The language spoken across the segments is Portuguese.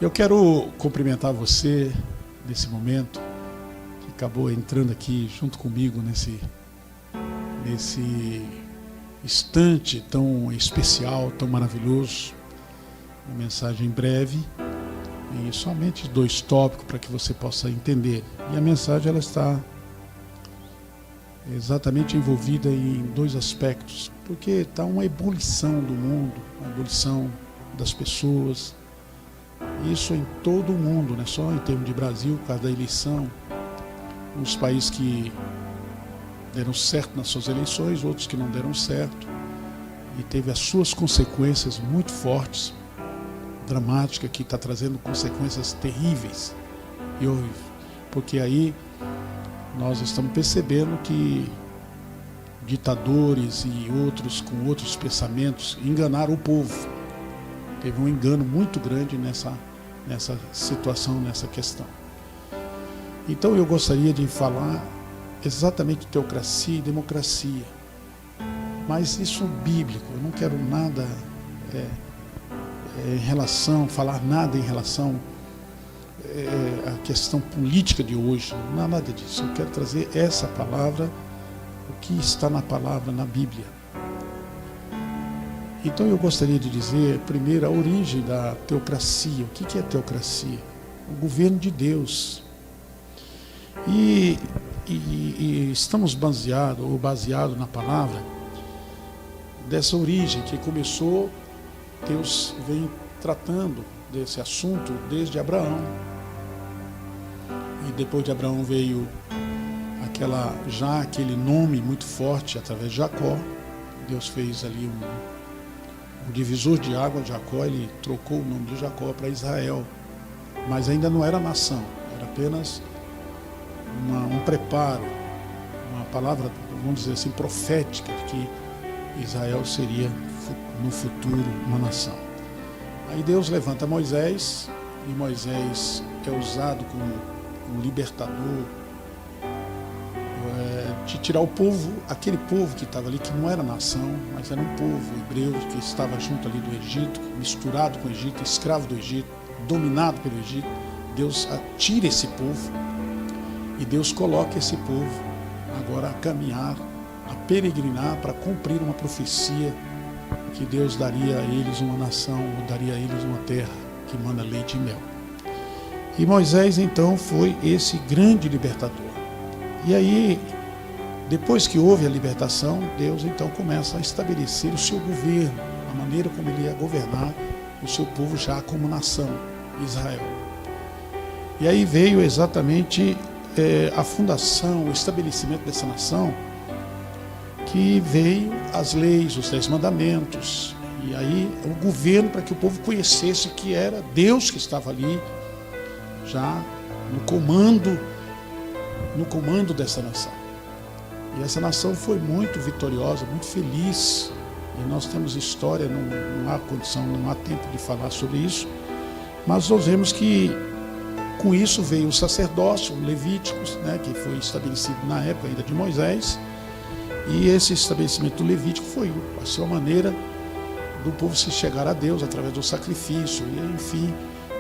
Eu quero cumprimentar você nesse momento, que acabou entrando aqui junto comigo nesse instante tão especial, tão maravilhoso. Uma mensagem breve e somente 2 tópicos para que você possa entender. E a mensagem ela está exatamente envolvida em 2 aspectos, porque está uma ebulição do mundo, uma ebulição das pessoas. Isso em todo o mundo, não é só em termos de Brasil, por causa da eleição. Uns países que deram certo nas suas eleições, outros que não deram certo. E teve as suas consequências muito fortes, dramáticas, que está trazendo consequências terríveis e horríveis. Porque aí nós estamos percebendo que ditadores e outros com outros pensamentos enganaram o povo. Teve um engano muito grande nessa situação, nessa questão. Então eu gostaria de falar exatamente de teocracia e democracia, mas isso bíblico. Eu não quero nada falar nada em relação à questão política de hoje, nada disso. Eu quero trazer essa palavra, o que está na palavra, na Bíblia. Então eu gostaria de dizer, primeiro, a origem da teocracia. O que é teocracia? O governo de Deus. E estamos baseados na palavra dessa origem que começou. Deus vem tratando desse assunto desde Abraão. E depois de Abraão veio aquele nome muito forte através de Jacó. Deus fez ali um divisor de água. Jacó, ele trocou o nome de Jacó para Israel, mas ainda não era nação, era apenas um preparo, uma palavra, vamos dizer assim, profética, de que Israel seria no futuro uma nação. Aí Deus levanta Moisés, e Moisés é usado como um libertador, de tirar o povo, aquele povo que estava ali, que não era nação, mas era um povo hebreu que estava junto ali do Egito, misturado com o Egito, escravo do Egito, dominado pelo Egito. Deus tira esse povo e Deus coloca esse povo agora a caminhar, a peregrinar para cumprir uma profecia que Deus daria a eles uma nação, ou daria a eles uma terra que manda leite e mel. E Moisés então foi esse grande libertador. E aí, depois que houve a libertação, Deus então começa a estabelecer o seu governo, a maneira como ele ia governar o seu povo já como nação, Israel. E aí veio exatamente a fundação, o estabelecimento dessa nação, que veio as leis, os 10 mandamentos, e aí o governo para que o povo conhecesse que era Deus que estava ali, já no comando dessa nação. E essa nação foi muito vitoriosa, muito feliz. E nós temos história, não há condição, não há tempo de falar sobre isso. Mas nós vemos que com isso veio o sacerdócio, o Levíticos, né, que foi estabelecido na época ainda de Moisés. E esse estabelecimento do Levítico foi a sua maneira do povo se chegar a Deus através do sacrifício. E enfim,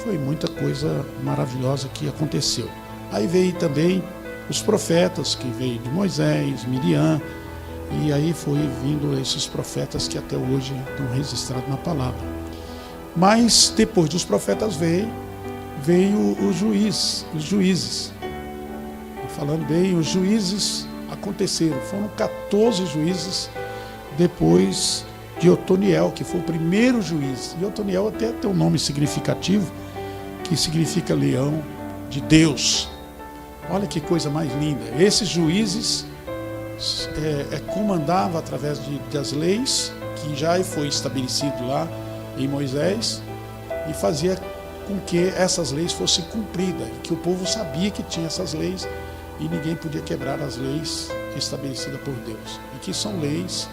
foi muita coisa maravilhosa que aconteceu. Aí veio também os profetas, que veio de Moisés, Miriam, e aí foi vindo esses profetas que até hoje estão registrados na palavra. Mas depois dos profetas veio os juízes. Falando bem, os juízes aconteceram. Foram 14 juízes depois de Otoniel, que foi o primeiro juiz. E Otoniel até tem um nome significativo, que significa leão de Deus. Olha que coisa mais linda. Esses juízes comandavam através das leis, que já foi estabelecido lá em Moisés, e fazia com que essas leis fossem cumpridas, que o povo sabia que tinha essas leis e ninguém podia quebrar as leis estabelecidas por Deus. E que são leis,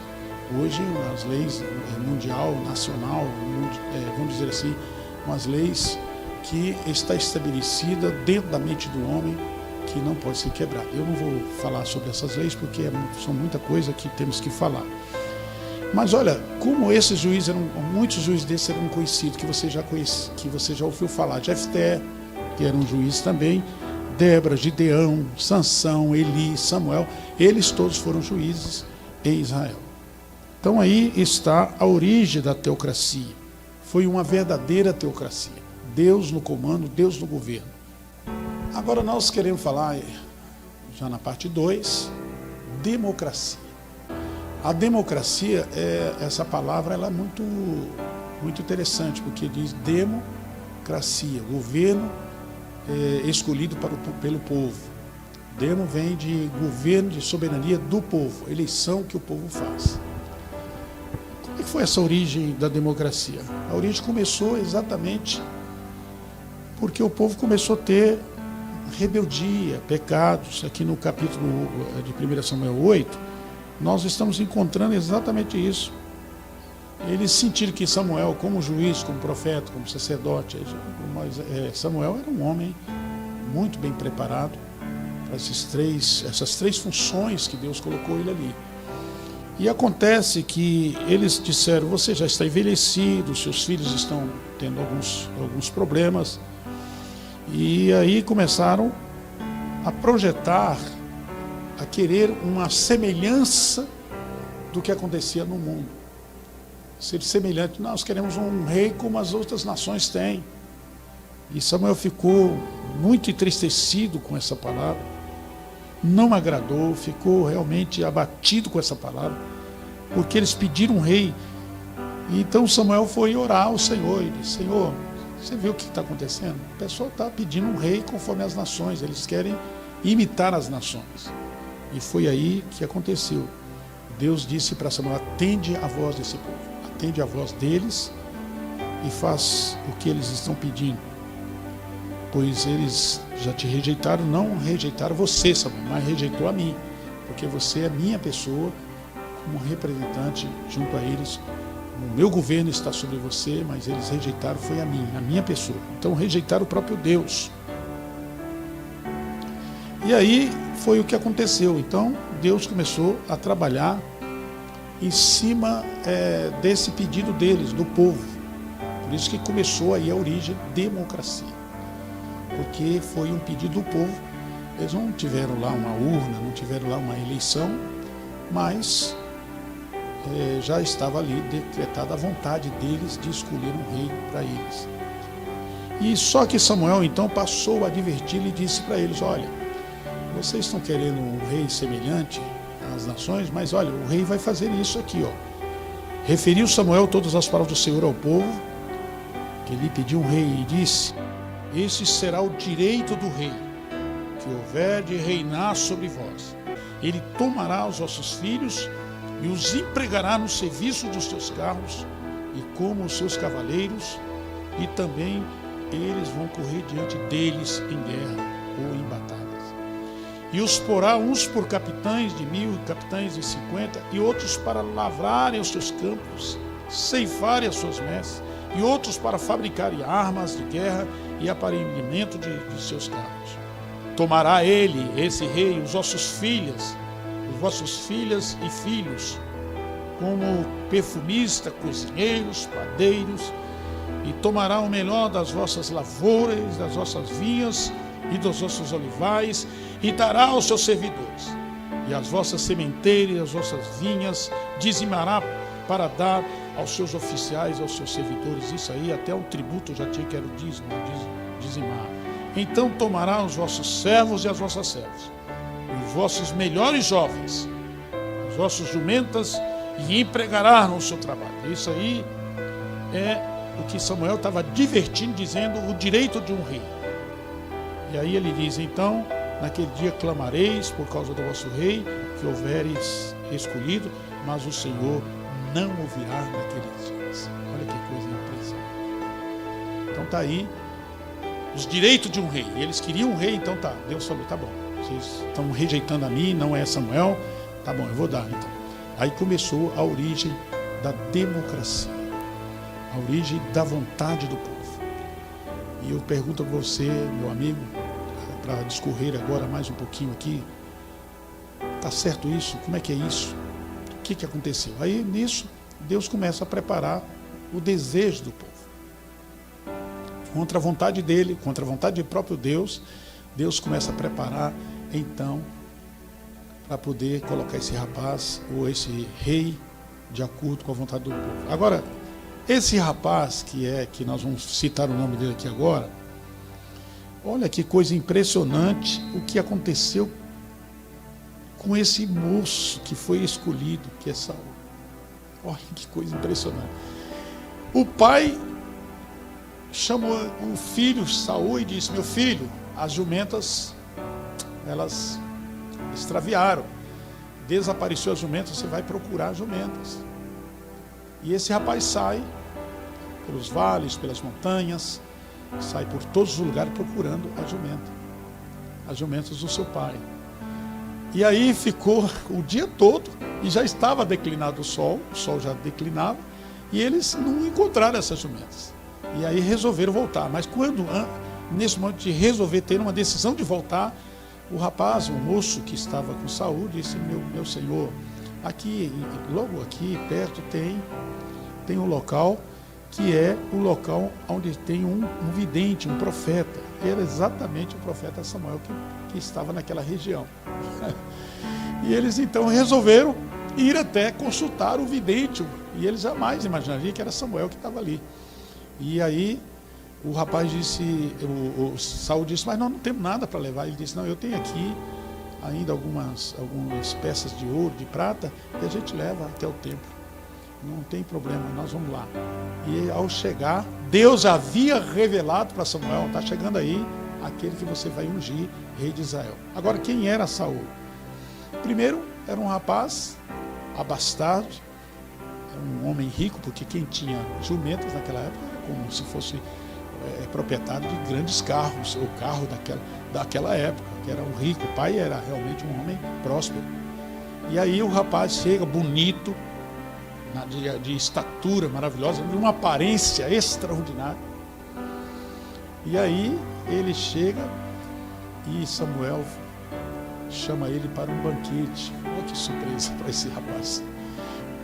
hoje, as leis mundial, nacional, vamos dizer assim, umas leis que está estabelecida dentro da mente do homem, que não pode ser quebrada. Eu não vou falar sobre essas leis porque são muita coisa que temos que falar. Mas olha, como esses juízes muitos juízes desses eram conhecidos, que você já ouviu falar. Jefté, que era um juiz também, Débora, Gideão, Sansão, Eli, Samuel, eles todos foram juízes em Israel. Então aí está a origem da teocracia. Foi uma verdadeira teocracia. Deus no comando, Deus no governo. Agora nós queremos falar, já na parte 2, democracia. A democracia, essa palavra ela é muito interessante, porque diz democracia, governo escolhido pelo povo. Demo vem de governo, de soberania do povo, eleição que o povo faz. Como é que foi essa origem da democracia? A origem começou exatamente porque o povo começou a ter rebeldia, pecados. Aqui no capítulo de 1 Samuel 8, nós estamos encontrando exatamente isso. Eles sentiram que Samuel, como juiz, como profeta, como sacerdote, Samuel era um homem muito bem preparado para essas três funções que Deus colocou ele ali. E acontece que eles disseram: você já está envelhecido, seus filhos estão tendo alguns problemas. E aí começaram a projetar, a querer uma semelhança do que acontecia no mundo. Ser semelhante, nós queremos um rei como as outras nações têm. E Samuel ficou muito entristecido com essa palavra, não agradou, ficou realmente abatido com essa palavra, porque eles pediram um rei. E então Samuel foi orar ao Senhor e disse: Senhor, você viu o que está acontecendo? O pessoal está pedindo um rei conforme as nações, eles querem imitar as nações. E foi aí que aconteceu. Deus disse para Samuel: atende a voz desse povo, atende a voz deles e faz o que eles estão pedindo. Pois eles já te rejeitaram, não rejeitaram você, Samuel, mas rejeitou a mim, porque você é minha pessoa, como representante junto a eles. O meu governo está sobre você, mas eles rejeitaram, foi a minha pessoa. Então rejeitaram o próprio Deus. E aí foi o que aconteceu. Então Deus começou a trabalhar em cima desse pedido deles, do povo. Por isso que começou aí a origem democracia. Porque foi um pedido do povo. Eles não tiveram lá uma urna, não tiveram lá uma eleição, mas já estava ali decretada a vontade deles de escolher um rei para eles. E só que Samuel então passou a advertir e disse para eles: olha, vocês estão querendo um rei semelhante às nações, mas olha, o rei vai fazer isso aqui, ó. Referiu Samuel todas as palavras do Senhor ao povo, que lhe pediu um rei, e disse: esse será o direito do rei, que houver de reinar sobre vós. Ele tomará os vossos filhos e os empregará no serviço dos seus carros e como os seus cavaleiros, e também eles vão correr diante deles em guerra ou em batalhas. E os porá uns por capitães de 1000, capitães de 50, e outros para lavrarem os seus campos, ceifarem as suas messes, e outros para fabricarem armas de guerra e aparelhamento de seus carros. Tomará ele, esse rei, os vossos filhas e filhos, como perfumista, cozinheiros, padeiros, e tomará o melhor das vossas lavouras, das vossas vinhas e dos vossos olivais, e dará aos seus servidores. E as vossas sementeiras e as vossas vinhas dizimará para dar aos seus oficiais, aos seus servidores. Isso aí até um tributo já tinha, que era o dízimo, dizimar. Então tomará os vossos servos e as vossas servas, e os vossos melhores jovens, as vossas jumentas, e empregará no seu trabalho. Isso aí é o que Samuel estava divertindo, dizendo o direito de um rei. E aí ele diz: então, naquele dia clamareis por causa do vosso rei, que houveres escolhido, mas o Senhor não ouvirá naqueles dias. Olha que coisa impressionante. Então está aí os direitos de um rei. Eles queriam um rei, então tá. Deus falou: tá bom, vocês estão rejeitando a mim, não é Samuel, tá bom, eu vou dar então. Aí começou a origem da democracia, a origem da vontade do povo. E eu pergunto a você, meu amigo, para discorrer agora mais um pouquinho aqui, tá certo isso? Como é que é isso? O que aconteceu? Aí nisso Deus começa a preparar o desejo do povo. Contra a vontade dele, contra a vontade do próprio Deus, Deus começa a preparar, então, para poder colocar esse rapaz, ou esse rei, de acordo com a vontade do povo. Agora, esse rapaz, que nós vamos citar o nome dele aqui agora, olha que coisa impressionante o que aconteceu com esse moço que foi escolhido, que é Saul. Olha que coisa impressionante. O pai chamou o filho Saul e disse: meu filho, as jumentas, elas extraviaram, desapareceu as jumentas, você vai procurar as jumentas. E esse rapaz sai pelos vales, pelas montanhas, sai por todos os lugares procurando as jumentas do seu pai. E aí ficou o dia todo, e já estava declinado o sol já declinava, e eles não encontraram essas jumentas. E aí resolveram voltar. Mas quando, nesse momento de resolver ter uma decisão de voltar, o rapaz, o moço que estava com Saul, disse: meu senhor, aqui, logo aqui perto tem um local que é o local onde tem um vidente, um profeta. E era exatamente o profeta Samuel que estava naquela região. E eles então resolveram ir até consultar o vidente, e eles jamais imaginariam que era Samuel que estava ali. E aí o rapaz disse, o Saul disse: mas nós não temos nada para levar. Ele disse: não, eu tenho aqui ainda algumas peças de ouro, de prata, e a gente leva até o templo. Não tem problema, nós vamos lá. E ao chegar, Deus havia revelado para Samuel: está chegando aí aquele que você vai ungir, rei de Israel. Agora, quem era Saul? Primeiro, era um rapaz abastado, era um homem rico, porque quem tinha jumentas naquela época era como se fosse proprietário de grandes carros, ou carro daquela época, que era um rico. O pai era realmente um homem próspero. E aí o rapaz chega bonito, de estatura maravilhosa, de uma aparência extraordinária. E aí ele chega e Samuel chama ele para um banquete. Olha que surpresa para esse rapaz.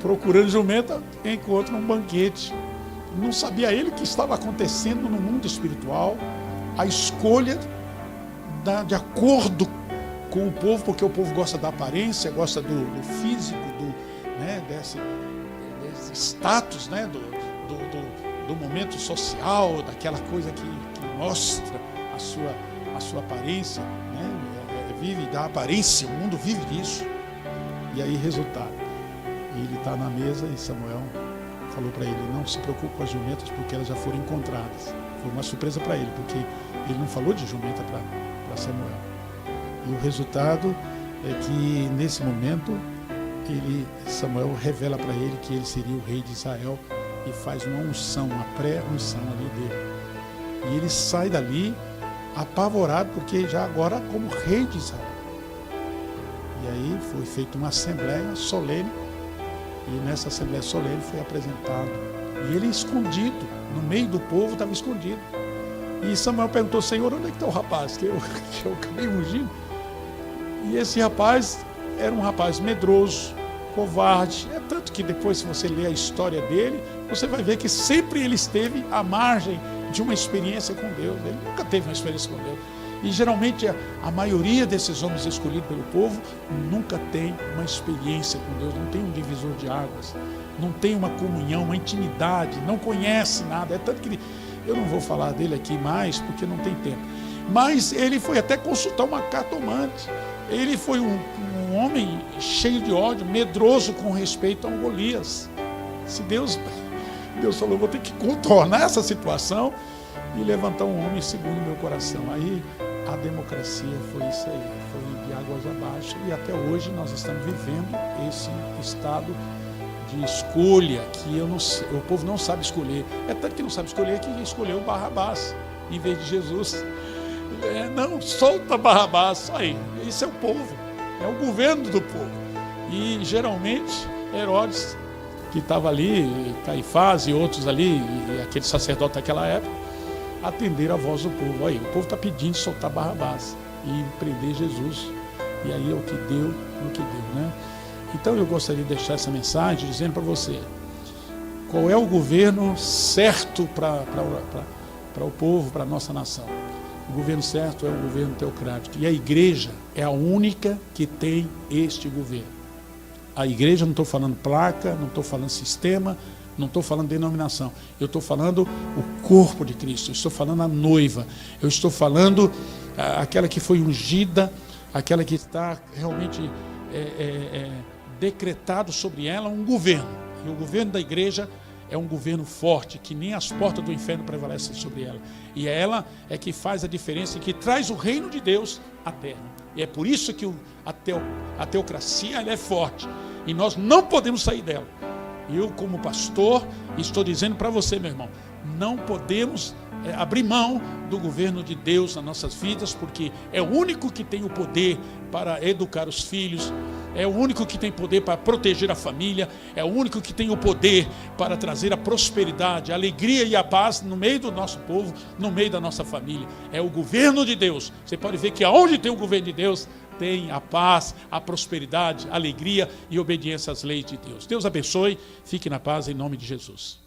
Procurando jumenta, encontra um banquete. Não sabia ele o que estava acontecendo no mundo espiritual, a escolha de acordo com o povo, porque o povo gosta da aparência, gosta do físico, desse status, do momento social, daquela coisa que mostra a sua aparência, vive da aparência, o mundo vive disso. E aí, resultado, ele está na mesa e Samuel falou para ele: não se preocupe com as jumentas, porque elas já foram encontradas. Foi uma surpresa para ele, porque ele não falou de jumenta para Samuel. E o resultado é que nesse momento Samuel revela para ele que ele seria o rei de Israel e faz uma unção, uma pré-unção ali dele. E ele sai dali apavorado, porque já agora como rei de Israel. E aí foi feita uma assembleia solene, e nessa assembleia solene foi apresentado. E ele escondido, no meio do povo estava escondido. E Samuel perguntou: Senhor, onde é que está o rapaz que eu acabei ungindo? E esse rapaz era um rapaz medroso, covarde. É tanto que depois, se você ler a história dele, você vai ver que sempre ele esteve à margem de uma experiência com Deus. Ele nunca teve uma experiência com Deus. E geralmente a maioria desses homens escolhidos pelo povo nunca tem uma experiência com Deus, não tem um divisor de águas, não tem uma comunhão, uma intimidade, não conhece nada. É tanto que eu não vou falar dele aqui mais, porque não tem tempo. Mas ele foi até consultar uma cartomante. Ele foi um homem cheio de ódio, medroso com respeito a um Golias. Se Deus falou: vou ter que contornar essa situação e levantar um homem segundo o meu coração. Aí a democracia foi isso aí, foi de águas abaixo, e até hoje nós estamos vivendo esse estado de escolha que o povo não sabe escolher. É tanto que não sabe escolher que escolheu Barrabás em vez de Jesus. Não, solta Barrabás, só aí. Isso é o povo, é o governo do povo. E geralmente Herodes, que estava ali, Caifás e outros ali, e aquele sacerdote daquela época, atenderam a voz do povo. Aí, o povo está pedindo soltar Barrabás e prender Jesus. E aí é o que deu, né? Então eu gostaria de deixar essa mensagem dizendo para você Qual é o governo certo para o povo, para a nossa nação? O governo certo é o governo teocrático. E a igreja é a única que tem este governo. A igreja, não estou falando placa, não estou falando sistema, não estou falando denominação. Eu estou falando o corpo de Cristo, eu estou falando a noiva, eu estou falando aquela que foi ungida, aquela que está realmente decretado sobre ela um governo. E o governo da igreja é um governo forte, que nem as portas do inferno prevalecem sobre ela. E ela é que faz a diferença e que traz o reino de Deus à terra. E é por isso que a teocracia ela é forte. E nós não podemos sair dela. Eu, como pastor, estou dizendo para você, meu irmão, não podemos abrir mão do governo de Deus nas nossas vidas, porque é o único que tem o poder para educar os filhos, é o único que tem poder para proteger a família, é o único que tem o poder para trazer a prosperidade, a alegria e a paz no meio do nosso povo, no meio da nossa família. É o governo de Deus. Você pode ver que aonde tem o governo de Deus, tem a paz, a prosperidade, a alegria e obediência às leis de Deus. Deus abençoe, fique na paz em nome de Jesus.